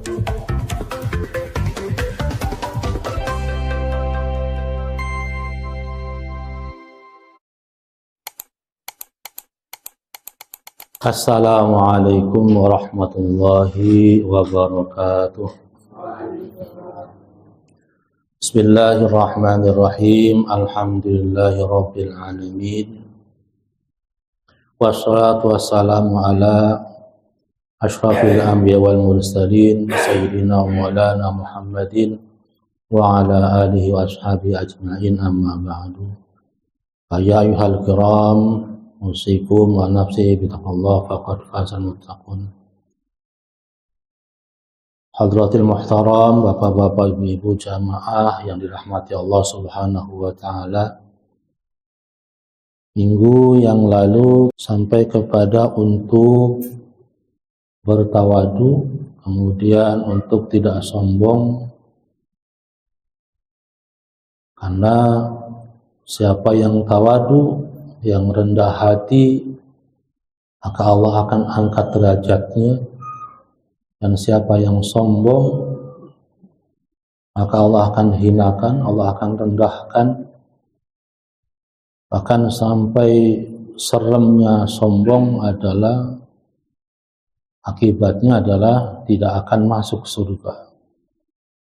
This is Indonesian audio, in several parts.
Assalamualaikum warahmatullahi wabarakatuh. Bismillahirrahmanirrahim. Alhamdulillahi rabbil alamin. Wassalatu wassalamu ala asyrafil anbiya wal mursalin sayyidina maulana Muhammadin wa ala alihi wa ashabihi ajma'in, amma ba'du. Ya ayyuhal kiram, usikum wa nafsi bitaqwallah faqad fazal muttaqun. Hadratil muhtaram, bapak-bapak, ibu-ibu jamaah yang dirahmati Allah Subhanahu wa taala. Minggu yang lalu sampai kepada untuk bertawadu, kemudian untuk tidak sombong, karena siapa yang tawadu, yang rendah hati, maka Allah akan angkat derajatnya. Dan siapa yang sombong, maka Allah akan hinakan, Allah akan rendahkan. Bahkan sampai seremnya sombong adalah, akibatnya adalah tidak akan masuk surga.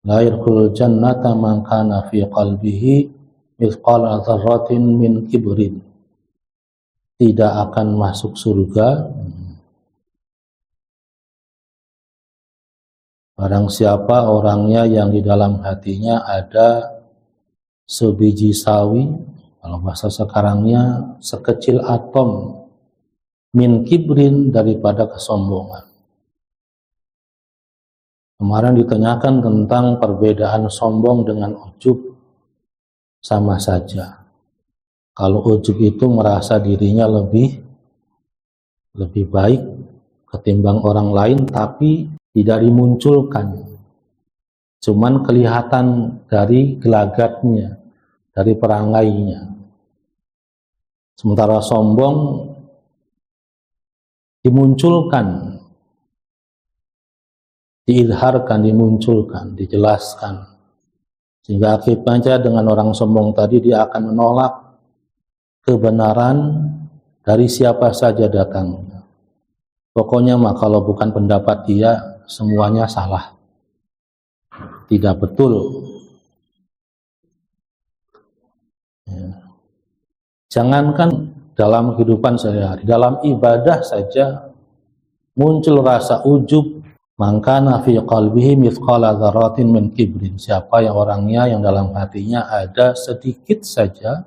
La yadkhulul jannata man kana fi qalbihi mithqala dzarratin min kibrin. Tidak akan masuk surga barang siapa orangnya yang di dalam hatinya ada sebiji sawi, kalau bahasa sekarangnya sekecil atom, min kibrin, daripada kesombongan. Kemarin ditanyakan tentang perbedaan sombong dengan ujub. Sama saja. Kalau ujub itu merasa dirinya lebih baik ketimbang orang lain, tapi tidak dimunculkan. Cuman kelihatan dari gelagatnya, dari perangainya. Sementara sombong dimunculkan, diizharkan, dimunculkan, dijelaskan. Sehingga akibatnya dengan orang sombong tadi dia akan menolak kebenaran dari siapa saja datangnya. Pokoknya mah kalau bukan pendapat dia, semuanya salah, tidak betul. Ya. Jangankan dalam kehidupan sehari-hari, dalam ibadah saja muncul rasa ujub. Mangkana fi qalbihi mithqala dzarratin min kibrin. Siapa yang orangnya yang dalam hatinya ada sedikit saja,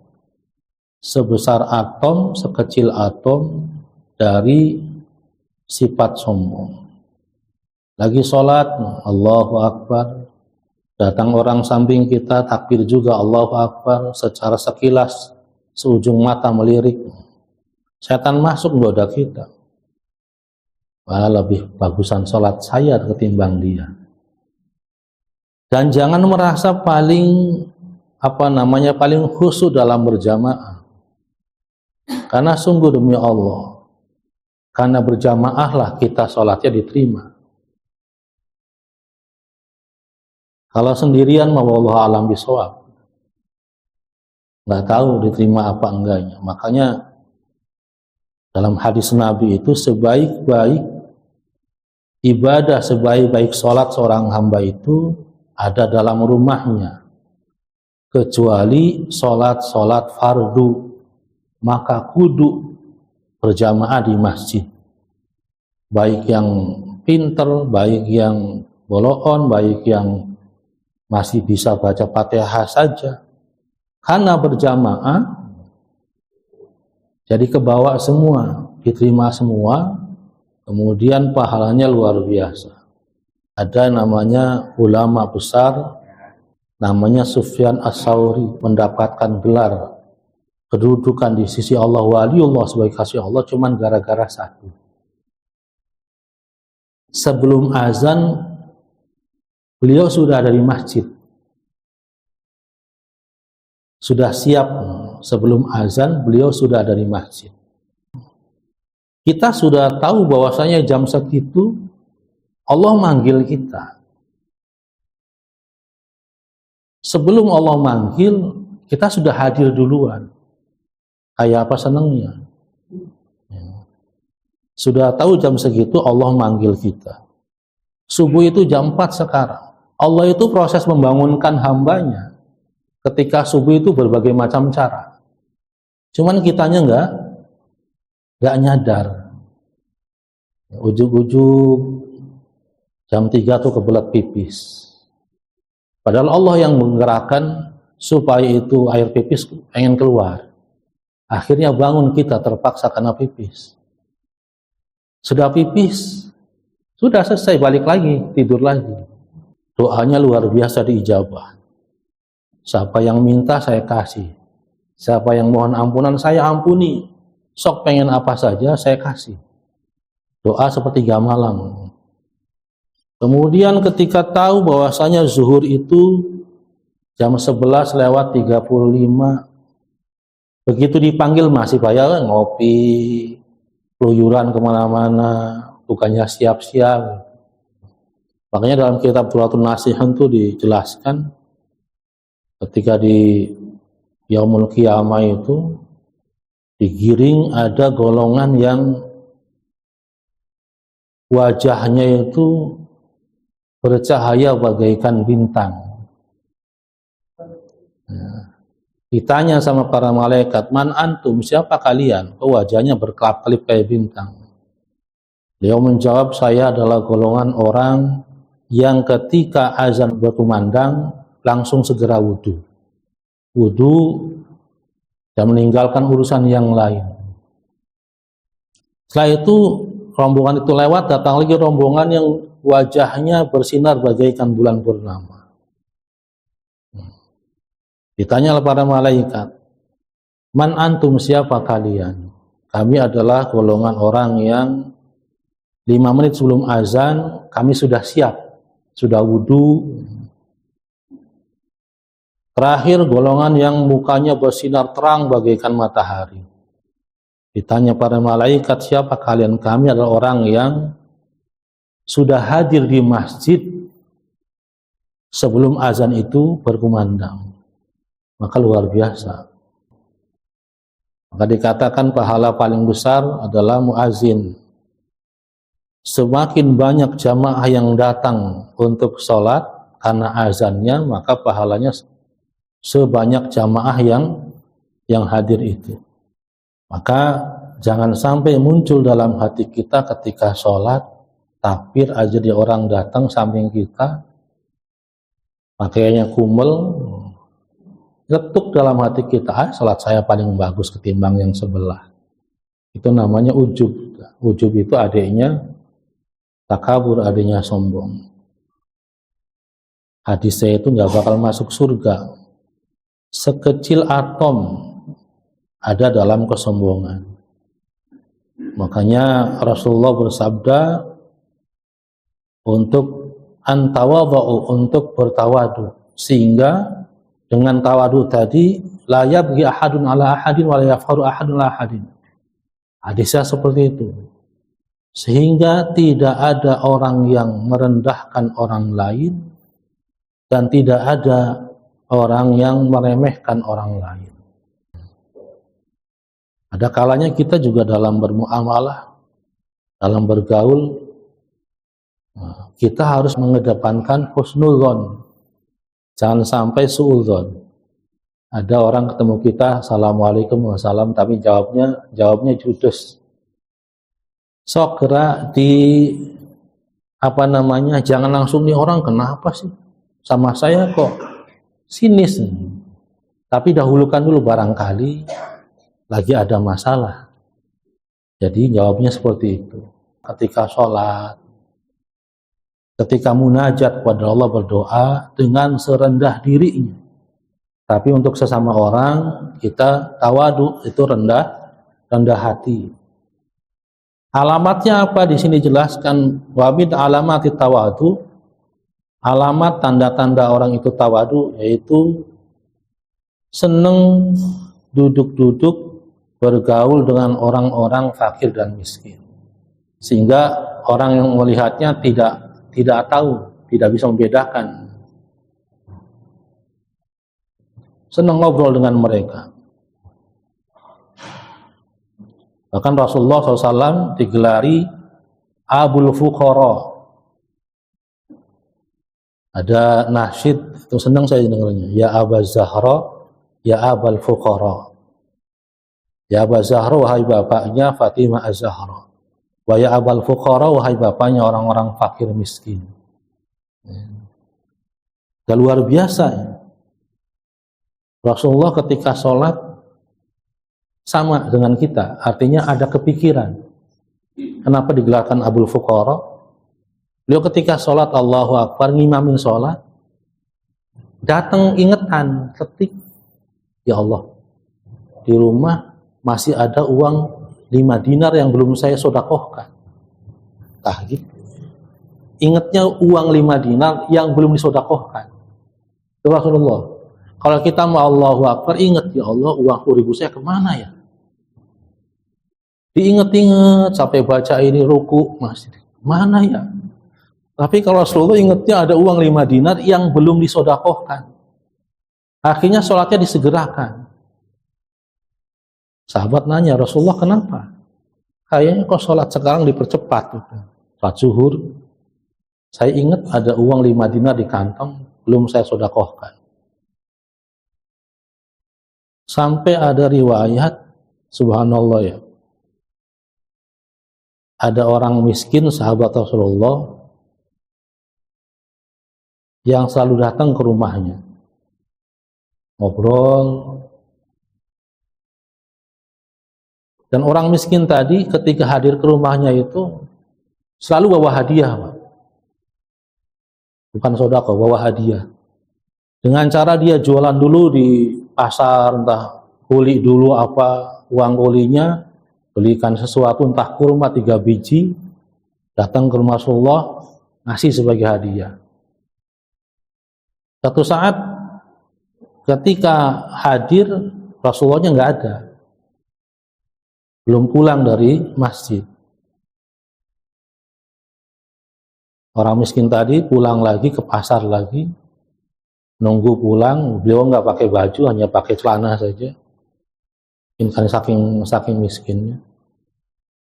sebesar atom, sekecil atom dari sifat sombong. Lagi sholat, Allahu Akbar, datang orang samping kita, takbir juga Allahu Akbar, secara sekilas, seujung mata melirik, setan masuk goda kita. Wah, lebih bagusan sholat saya ketimbang dia. Dan jangan merasa paling paling khusyuk dalam berjamaah. Karena sungguh demi Allah, karena berjamaahlah kita sholatnya diterima. Kalau sendirian, wallahu a'lam bishawab, nggak tahu diterima apa enggaknya. Makanya dalam hadis Nabi itu, sebaik-baik ibadah, sebaik-baik sholat seorang hamba itu ada dalam rumahnya, kecuali sholat fardu, maka kudu berjamaah di masjid. Baik yang pinter, baik yang boloon, baik yang masih bisa baca Fatihah saja. Karena berjamaah, jadi kebawa semua, diterima semua, kemudian pahalanya luar biasa. Ada namanya ulama besar, namanya Sufyan Ats-Tsauri, mendapatkan gelar kedudukan di sisi Allah, waliullah, sebagai kasih Allah, cuman gara-gara satu. Sebelum azan, beliau sudah ada di masjid. Sudah siap, sebelum azan, beliau sudah ada di masjid. Kita sudah tahu bahwasanya jam segitu Allah manggil kita. Sebelum Allah manggil, kita sudah hadir duluan. Kayak apa senangnya. Sudah tahu jam segitu Allah manggil kita. Subuh itu jam 4 sekarang. Allah itu proses membangunkan hambanya. Ketika subuh itu berbagai macam cara. Cuman kitanya nggak nyadar. Ujug-ujug jam 3 tuh kebelet pipis. Padahal Allah yang menggerakkan supaya itu air pipis pengen keluar. Akhirnya bangun kita terpaksa karena pipis. Sudah pipis, sudah selesai, balik lagi, tidur lagi. Doanya luar biasa diijabah. Siapa yang minta saya kasih. Siapa yang mohon ampunan saya ampuni. Sok pengen apa saja saya kasih. Doa sepertiga malam. Kemudian ketika tahu bahwasanya zuhur itu jam 11 lewat 35, begitu dipanggil masih bayar ngopi, keluyuran kemana-mana, bukannya siap-siap. Makanya dalam kitab Dhuratul Nasihan itu dijelaskan ketika di Yaumul Qiyamah itu digiring ada golongan yang wajahnya itu bercahaya bagaikan bintang. Ditanya sama para malaikat, man antum, siapa kalian? Oh, wajahnya berkelap-kelip kayak bintang. Beliau menjawab, saya adalah golongan orang yang ketika azan berkumandang langsung segera wudhu dan meninggalkan urusan yang lain. Setelah itu rombongan itu lewat, datang lagi rombongan yang wajahnya bersinar bagaikan bulan purnama. Ditanya para malaikat, man antum, siapa kalian? Kami adalah golongan orang yang 5 menit sebelum azan kami sudah siap, sudah wudhu. Terakhir golongan yang mukanya bersinar terang bagaikan matahari. Ditanya para malaikat, siapa kalian? Kami adalah orang yang sudah hadir di masjid sebelum azan itu berkumandang. Maka luar biasa. Maka dikatakan pahala paling besar adalah muazin. Semakin banyak jamaah yang datang untuk sholat karena azannya, maka pahalanya sebanyak jamaah yang hadir itu. Maka jangan sampai muncul dalam hati kita ketika sholat, takbir aja di orang datang samping kita, pakaiannya kumel, letuk dalam hati kita, sholat saya paling bagus ketimbang yang sebelah. Itu namanya ujub. Ujub itu adiknya takabur, adiknya sombong. Hadisnya itu nggak bakal masuk surga. Sekecil atom ada dalam kesombongan. Makanya Rasulullah bersabda untuk antawadhu, untuk bertawadu, sehingga dengan tawadu tadi la yabghi ahadun ala ahadin wa la yafkharu ahadun ala ahadin. Hadisnya seperti itu. Sehingga tidak ada orang yang merendahkan orang lain dan tidak ada orang yang meremehkan orang lain. Ada kalanya kita juga dalam bermuamalah, dalam bergaul, kita harus mengedepankan husnudzon. Jangan sampai suudzon. Ada orang ketemu kita, assalamualaikum warahmatullahi wabarakatuh, tapi jawabnya judes. Sok kira jangan langsung, nih orang kenapa sih sama saya kok sinis. Tapi dahulukan dulu, barangkali lagi ada masalah. Jadi jawabnya seperti itu. Ketika sholat, ketika munajat kepada Allah, berdoa dengan serendah dirinya. Tapi untuk sesama orang kita tawadu, itu rendah hati. Alamatnya apa? Di sini jelaskan wabid alamati tawadu. Alamat tanda-tanda orang itu tawadu yaitu seneng duduk-duduk bergaul dengan orang-orang fakir dan miskin, sehingga orang yang melihatnya tidak tahu, tidak bisa membedakan senang ngobrol dengan mereka. Bahkan Rasulullah SAW digelari Abul Fuqara. Ada nasyid, itu senang saya dengarnya. Ya Aba Zahra, ya Abal Fuqara. Ya Aba Zahra, wahai bapaknya Fatimah Az-Zahra. Wa ya Abal Fuqara, wahai bapaknya orang-orang fakir miskin. Dan luar biasa ya. Rasulullah ketika sholat sama dengan kita, artinya ada kepikiran. Kenapa digelarkan Abul Fuqara? Beliau ketika sholat Allahu Akbar, ngimamin sholat, datang ingetan, ketik, ya Allah, di rumah masih ada uang 5 dinar yang belum saya sodakohkan. Nah gitu. Ingatnya uang 5 dinar yang belum disodakohkan. Itu Rasulullah. Kalau kita mau Allahu Akbar, ingat, ya Allah, uang 10.000 saya kemana ya? Diinget-inget sampai baca ini ruku, masih mana ya? Tapi kalau Rasulullah ingatnya ada uang 5 dinar yang belum disodakohkan. Akhirnya sholatnya disegerakan. Sahabat nanya, Rasulullah kenapa? Kayaknya kok sholat sekarang dipercepat. Sholat zuhur, saya ingat ada uang 5 dinar di kantong, belum saya sodakohkan. Sampai ada riwayat, subhanallah ya, ada orang miskin sahabat Rasulullah yang selalu datang ke rumahnya, ngobrol. Dan orang miskin tadi ketika hadir ke rumahnya itu selalu bawa hadiah, Pak. Bukan sodako, bawa hadiah. Dengan cara dia jualan dulu di pasar, entah kuli dulu apa, uang kulinya, belikan sesuatu, entah kurma 3 biji, datang ke rumah Rasulullah, ngasih sebagai hadiah. Satu saat ketika hadir, Rasulullahnya nggak ada, belum pulang dari masjid. Orang miskin tadi pulang lagi ke pasar lagi, nunggu pulang, beliau nggak pakai baju, hanya pakai celana saja. Mungkin saking miskinnya.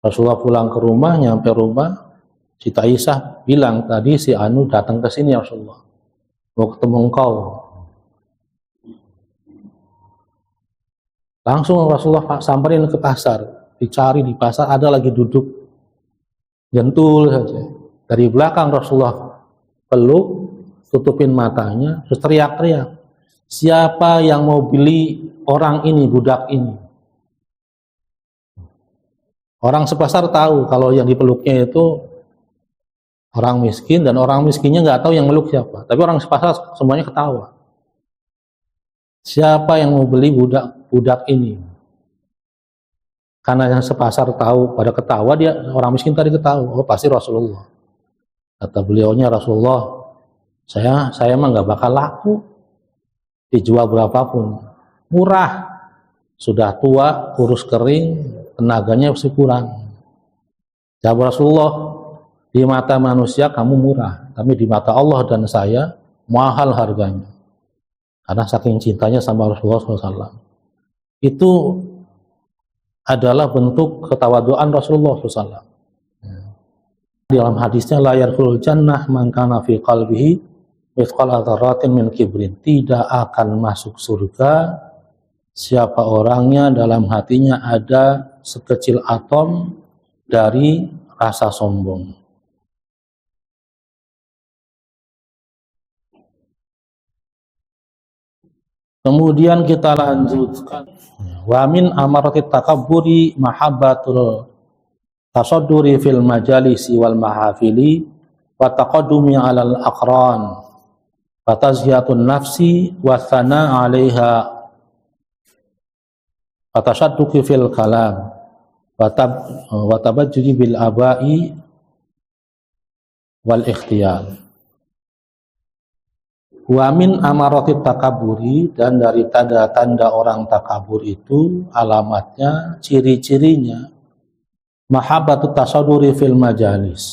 Rasulullah pulang ke rumah, nyampe rumah, Siti Aisyah bilang, tadi si Anu datang ke sini ya Rasulullah, mau ketemu engkau. Langsung Rasulullah samperin ke pasar, dicari di pasar, ada lagi duduk, gentul saja. Dari belakang Rasulullah peluk, tutupin matanya, terus teriak-teriak, siapa yang mau beli orang ini, budak ini? Orang sepasar tahu kalau yang dipeluknya itu orang miskin, dan orang miskinnya nggak tahu yang meluk siapa. Tapi orang sepasar semuanya ketawa. Siapa yang mau beli budak ini? Karena yang sepasar tahu, pada ketawa, dia orang miskin tadi ketawa. Oh pasti Rasulullah. Kata beliaunya, Rasulullah, saya mah nggak bakal laku, dijual berapapun, murah. Sudah tua, kurus kering, tenaganya masih kurang. Jawab Rasulullah, di mata manusia kamu murah, tapi di mata Allah dan saya mahal harganya. Karena saking cintanya sama Rasulullah SAW. Itu adalah bentuk ketawaduan Rasulullah SAW. Di dalam hadisnya, la yarkhulul jannah man kana fi qalbihi mithqala dzarratin min kibrin. Tidak akan masuk surga siapa orangnya dalam hatinya ada sekecil atom dari rasa sombong. Kemudian kita lanjutkan. Wa min amaratit takabburi mahabbatul tasadduri fil majalisi wal mahafili wa taqaddumi 'alal aqran wa tazhiyatun nafsi wa thana 'alaiha wa tashadduqi fil kalam wa tabajjuji bil abai wal ikhtiyar. Wa min amaratit takaburi, dan dari tanda-tanda orang takabur itu, alamatnya, ciri-cirinya, mahabbatut tasaduri fil majalis,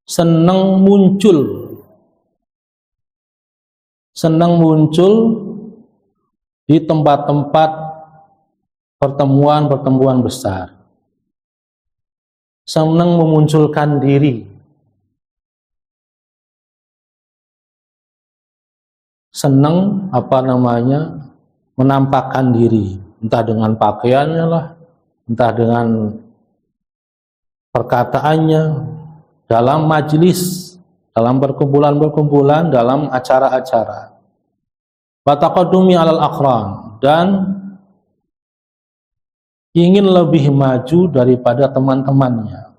senang muncul di tempat-tempat pertemuan-pertemuan besar. Senang memunculkan diri. Senang menampakkan diri, entah dengan pakaiannya lah, entah dengan perkataannya, dalam majelis, dalam perkumpulan-perkumpulan, dalam acara-acara. Wa taqaddumi 'alal aqran, dan ingin lebih maju daripada teman-temannya.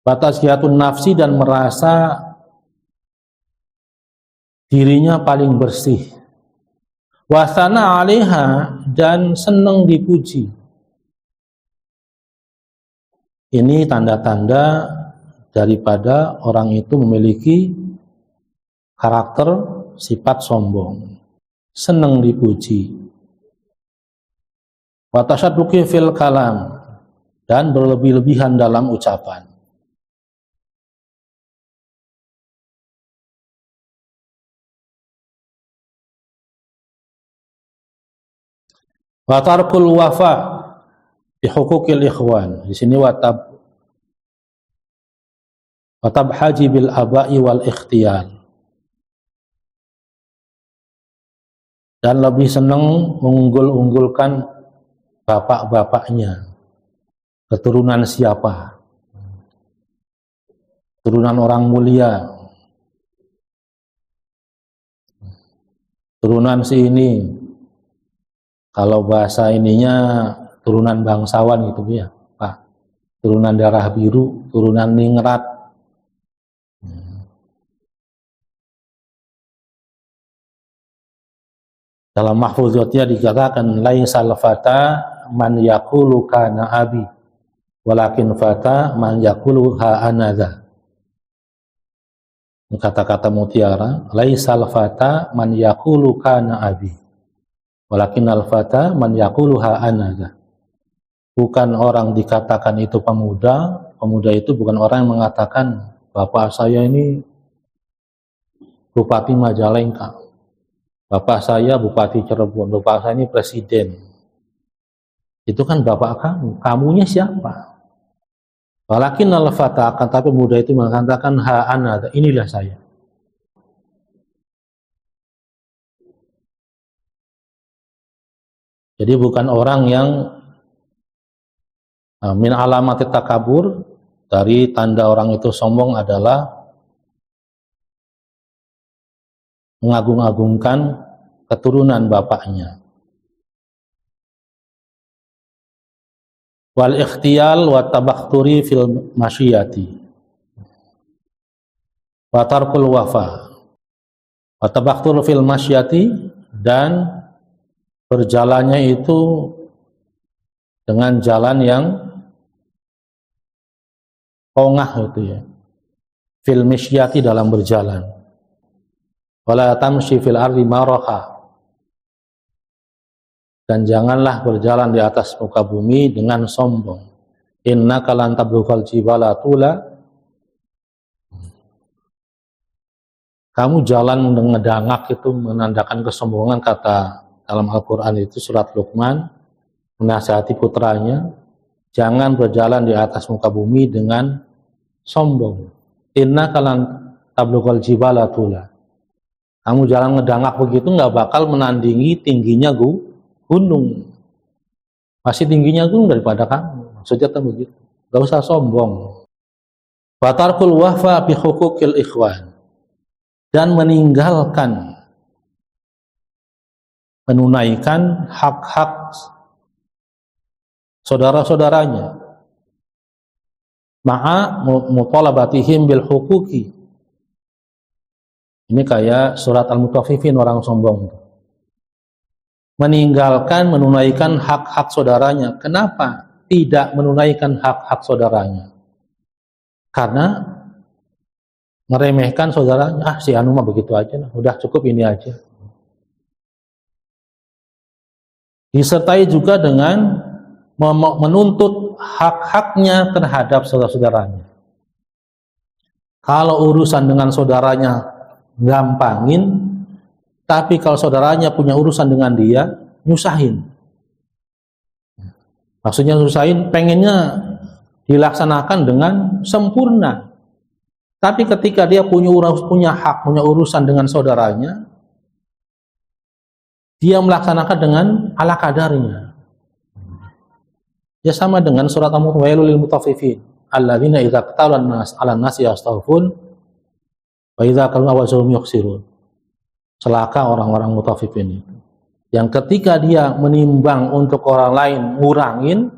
Wa tazkiyatun nafsi, dan merasa dirinya paling bersih. Wa sana 'alaiha, dan senang dipuji. Ini tanda-tanda daripada orang itu memiliki karakter sifat sombong, senang dipuji. Wa tasyadduqi fil kalam, dan berlebih-lebihan dalam ucapan. Wa tarkul wafa bi huquqil ikhwan. Di sini watabhaji bil aba'i wal ikhtiyar. Dan lebih senang mengunggul-unggulkan bapak-bapaknya. Keturunan siapa? Keturunan orang mulia. Turunan si ini. Kalau bahasa ininya turunan bangsawan gitu ya, Pak. Turunan darah biru, turunan ningrat. Dalam mahfuzatnya dikatakan laisal fata man yaqulu kana abi, walakin fata man yaqulu ha anadha. Kata-kata mutiara, laisal fata man yaqulu kana abi, walakin al-fata man yaquluha anadha. Bukan orang dikatakan itu pemuda, pemuda itu bukan orang yang mengatakan bapak saya ini Bupati Majalengka, bapak saya Bupati Cirebon, bapak saya ini presiden. Itu kan bapak kamu, kamunya siapa? Walakin al-fata, akan tapi pemuda itu mengatakan ha anadha, inilah saya. Jadi bukan orang yang min alamat takabur, dari tanda orang itu sombong adalah mengagung-agungkan keturunan bapaknya. Wal ikhtiyal wa tabakhturi fil masyiyati wa tarkul wafa. Wa tabakhturu fil masyiyati, dan berjalannya itu dengan jalan yang pongah itu ya. Fil misyati, dalam berjalan. Wala tamshi fil ardi maraha, dan janganlah berjalan di atas muka bumi dengan sombong. Innaka lan tablughal jibala tula, kamu jalan dengan dangak itu menandakan kesombongan. Kata dalam Al-Quran itu surat Luqman, menasihati putranya, jangan berjalan di atas muka bumi dengan sombong. Innaka lan tablughal jibala tula, kamu jalan ngedangak begitu nggak bakal menandingi tingginya gunung. Masih tingginya gunung daripada kamu. Maksudnya kan begitu. Gak usah sombong. Fatarkul wahfa bi huquqil ikhwan, dan meninggalkan menunaikan hak-hak saudara-saudaranya. Ma'a mutalabatihim bil huquqi. Ini kayak surat Al-Mutaffifin, orang sombong. Meninggalkan menunaikan hak-hak saudaranya. Kenapa tidak menunaikan hak-hak saudaranya? Karena meremehkan saudaranya. Si anu mah begitu aja, udah cukup ini aja. Disertai juga dengan menuntut hak-haknya terhadap saudara-saudaranya. Kalau urusan dengan saudaranya gampangin, tapi kalau saudaranya punya urusan dengan dia, nyusahin. Maksudnya nyusahin, pengennya dilaksanakan dengan sempurna. Tapi ketika dia punya hak, punya urusan dengan saudaranya, dia melaksanakan dengan ala kadarnya. Ya sama dengan surat Al-Wailul lil mutaffifin, alladzina idza qatalan nas 'alan nasi yastawfun wa idza kalu awazum yukhsirun. Celaka orang-orang mutaffifin itu, yang ketika dia menimbang untuk orang lain ngurangin,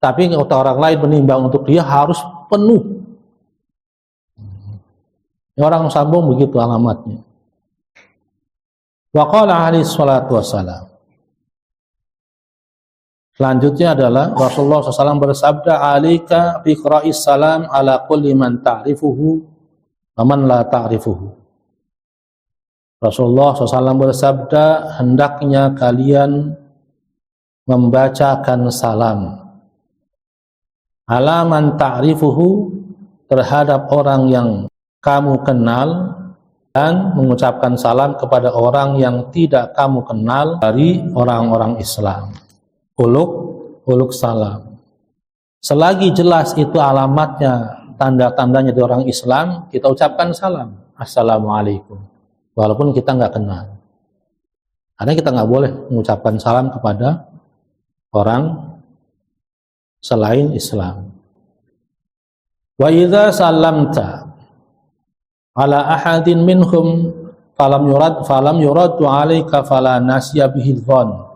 tapi untuk orang lain menimbang untuk dia harus penuh. Orang sombong begitu alamatnya. Wa qala alaihi salatu wassalam. Selanjutnya adalah Rasulullah SAW bersabda, alika biqra'is salam ala kulli man ta'rifuhu wa man la ta'rifuhu. Rasulullah SAW bersabda, hendaknya kalian membacakan salam ala man ta'rifuhu, terhadap orang yang kamu kenal, dan mengucapkan salam kepada orang yang tidak kamu kenal dari orang-orang Islam. Uluk salam. Selagi jelas itu alamatnya, tanda-tandanya di orang Islam, kita ucapkan salam, assalamualaikum, walaupun kita nggak kenal. Karena kita nggak boleh mengucapkan salam kepada orang selain Islam. Wa idza sallamta ala ahadin minhum falam yurad 'alaika fala nasiya bihi dhon.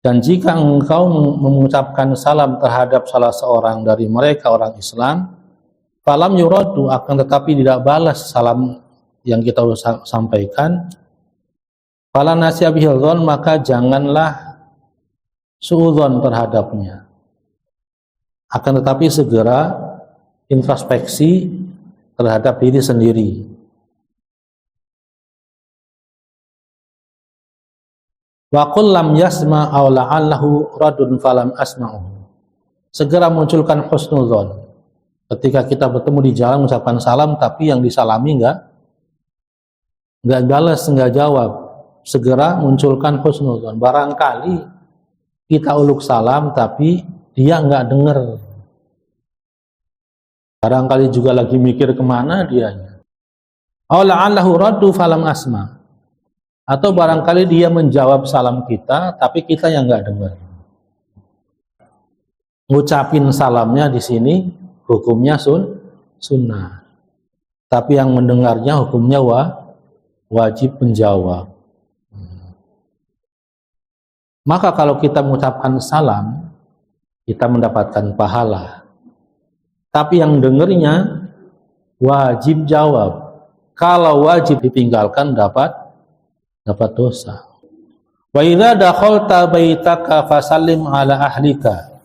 Dan jika engkau mengucapkan salam terhadap salah seorang dari mereka orang Islam, falam yuradu, akan tetapi tidak balas salam yang kita sampaikan, fala nasiya bihi dhon, maka janganlah suudzon terhadapnya. Akan tetapi segera introspeksi terhadap diri sendiri. Wa qul lam yasma aw la'allahu radun falam asma'uhu. Segera munculkan husnudzon. Ketika kita bertemu di jalan mengucapkan salam, tapi yang disalami enggak balas, enggak jawab. Segera munculkan husnudzon. Barangkali kita uluk salam tapi dia enggak dengar. Barangkali juga lagi mikir kemana dianya. Aw la'allahu raddu falam asma'. Atau barangkali dia menjawab salam kita, tapi kita yang nggak dengar. Ngucapin salamnya di sini hukumnya sunnah, tapi yang mendengarnya hukumnya wajib menjawab. Maka kalau kita mengucapkan salam, kita mendapatkan pahala. Tapi yang dengarnya wajib jawab. Kalau wajib ditinggalkan dapat dosa. Wa idza dakhalta baitaka fasallim ala ahlika.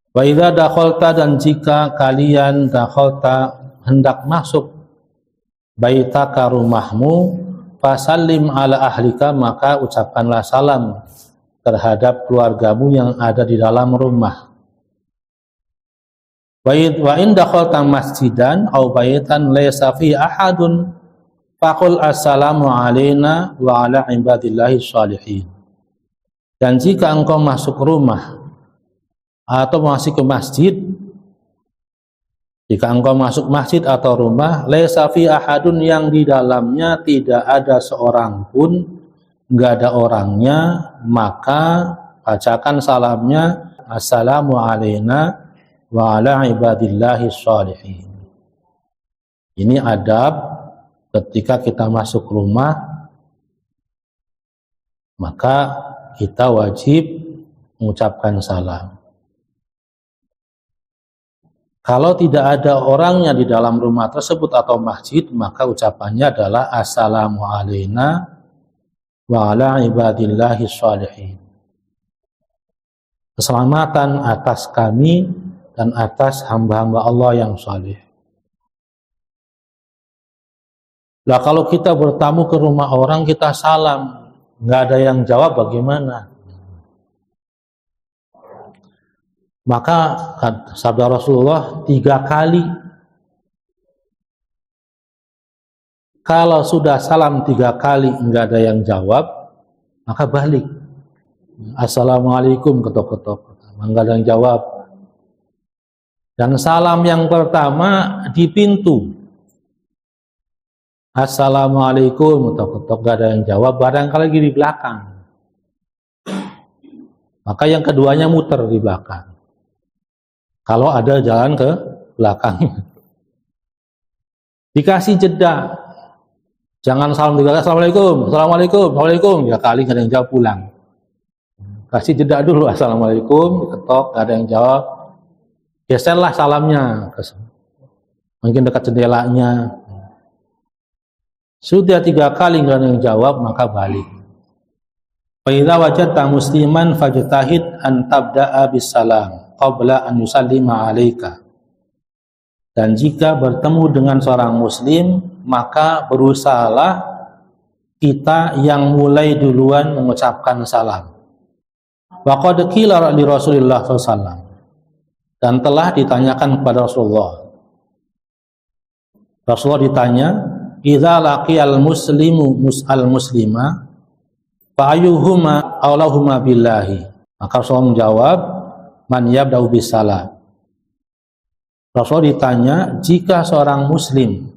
Wa idza dakhalta, dan jika kalian dakhalta hendak masuk baitaka rumahmu, fasallim ala ahlika, maka ucapkanlah salam terhadap keluargamu yang ada di dalam rumah. Wa in dakhalta masjidan aw baitan laysa fi ahadun faqul assalamu alaina wa ala ibadillahi sholihin. Dan jika engkau masuk rumah atau masih ke masjid, jika engkau masuk masjid atau rumah, laysa fi ahadun, yang di dalamnya tidak ada seorang pun, enggak ada orangnya, maka bacakan salamnya assalamu alaina wa ala ibadillahi sholihin. Ini adab ketika kita masuk rumah, maka kita wajib mengucapkan salam. Kalau tidak ada orangnya di dalam rumah tersebut atau masjid, maka ucapannya adalah assalamu alaina wa ala ibadillahi sholihin. Keselamatan atas kami dan atas hamba-hamba Allah yang saleh. Lah kalau kita bertamu ke rumah orang, kita salam, nggak ada yang jawab, bagaimana? Maka sabda Rasulullah 3 kali Kalau sudah salam 3 kali enggak ada yang jawab, maka balik. Assalamualaikum, ketok-ketok, enggak ada yang jawab. Dan salam yang pertama di pintu. Assalamualaikum, ketok-ketok, enggak ada yang jawab, barangkali lagi di belakang. Maka yang keduanya muter di belakang. Kalau ada jalan ke belakang. Dikasih jeda. Jangan salam 3 kali, Assalamualaikum, Assalamualaikum, Assalamualaikum, 3 kali nggak ada yang jawab, pulang. Kasih jeda dulu, Assalamualaikum, ketok, nggak ada yang jawab. Geserlah salamnya, mungkin dekat jendelanya. Sudah 3 kali nggak ada yang jawab, maka balik. Fa idza wajadta musliman fajtahid an tabda'a bis salam qabla an yusallima 'alaika. Dan jika bertemu dengan seorang muslim, maka berusahalah kita yang mulai duluan mengucapkan salam. Wa qad qila li Rasulillah SAW, dan telah ditanyakan kepada Rasulullah. Rasulullah ditanya, idza laqiyal muslimu mus'al muslima fa ayyuhuma awlahuma billahi. Maka Rasulullah menjawab, man yabda'u bis salam. Rasulullah ditanya, jika seorang muslim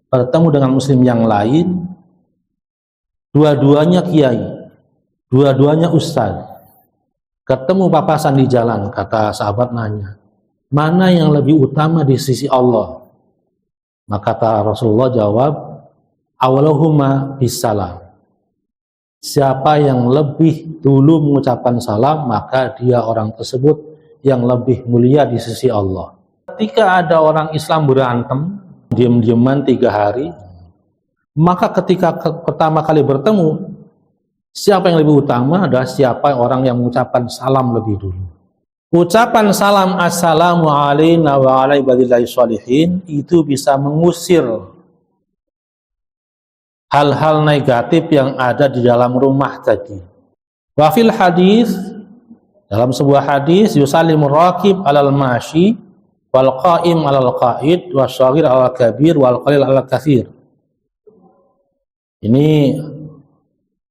bertemu dengan muslim yang lain, dua-duanya kiai, dua-duanya ustaz, ketemu papasan di jalan, kata sahabat nanya, mana yang lebih utama di sisi Allah? Maka kata Rasulullah jawab, awwaluhuma bisalam. Siapa yang lebih dulu mengucapkan salam, maka dia orang tersebut yang lebih mulia di sisi Allah. Ketika ada orang Islam berantem, diam-diaman 3 hari, maka ketika pertama kali bertemu, siapa yang lebih utama adalah siapa orang yang mengucapkan salam lebih dulu. Ucapan salam assalamu alayna wa ala ibadillahi sholihin itu bisa mengusir hal-hal negatif yang ada di dalam rumah tadi. Wa fil hadis, dalam sebuah hadis, yusallimur raqib alal mashi wal qa'im alal qa'id wasyagir alal kabir wal qalil alal katsir. Ini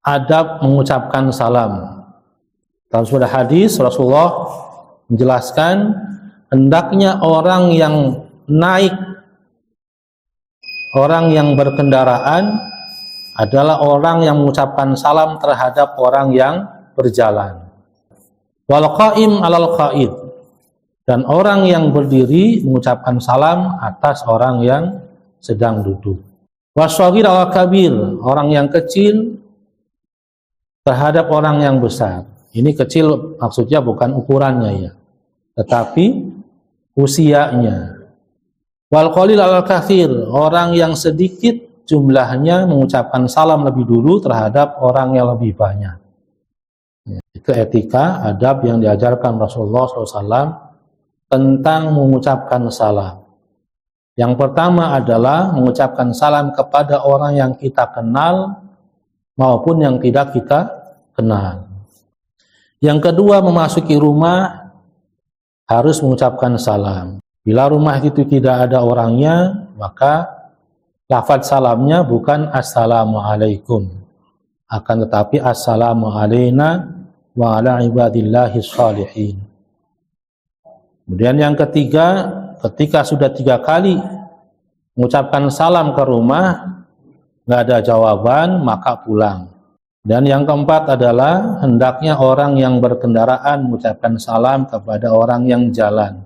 adab mengucapkan salam. Dalam sebuah hadis Rasulullah menjelaskan hendaknya orang yang naik, orang yang berkendaraan adalah orang yang mengucapkan salam terhadap orang yang berjalan. Wal qa'im alal qa'id, dan orang yang berdiri mengucapkan salam atas orang yang sedang duduk. Wasyagir alal kabir, orang yang kecil terhadap orang yang besar. Ini kecil maksudnya bukan ukurannya ya, tetapi usianya. Wal qalil alal katsir, orang yang sedikit jumlahnya mengucapkan salam lebih dulu terhadap orang yang lebih banyak. Itu etika, adab yang diajarkan Rasulullah SAW tentang mengucapkan salam. Yang pertama adalah mengucapkan salam kepada orang yang kita kenal maupun yang tidak kita kenal. Yang kedua, memasuki rumah harus mengucapkan salam. Bila rumah itu tidak ada orangnya, maka lafaz salamnya bukan assalamualaikum, akan tetapi assalamu alayna wa ala ibadillahi sholihin. Kemudian yang ketiga, ketika sudah 3 kali mengucapkan salam ke rumah, nggak ada jawaban, maka pulang. Dan yang keempat adalah hendaknya orang yang berkendaraan mengucapkan salam kepada orang yang jalan.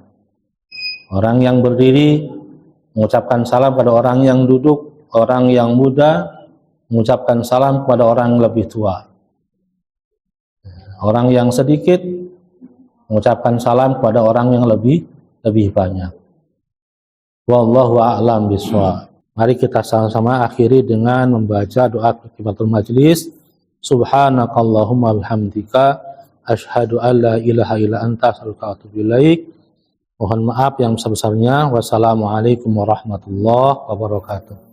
Orang yang berdiri mengucapkan salam pada orang yang duduk, orang yang muda mengucapkan salam kepada orang yang lebih tua. Orang yang sedikit mengucapkan salam kepada orang yang lebih banyak. Wallahu a'lam bishawab. Mari kita sama-sama akhiri dengan membaca doa kifaratul majlis. Subhanakallahumma bihamdika asyhadu an la ilaha illa anta astaghfiruka wa atubu ilaik. Mohon maaf yang sebesar-besarnya. Wassalamualaikum warahmatullahi wabarakatuh.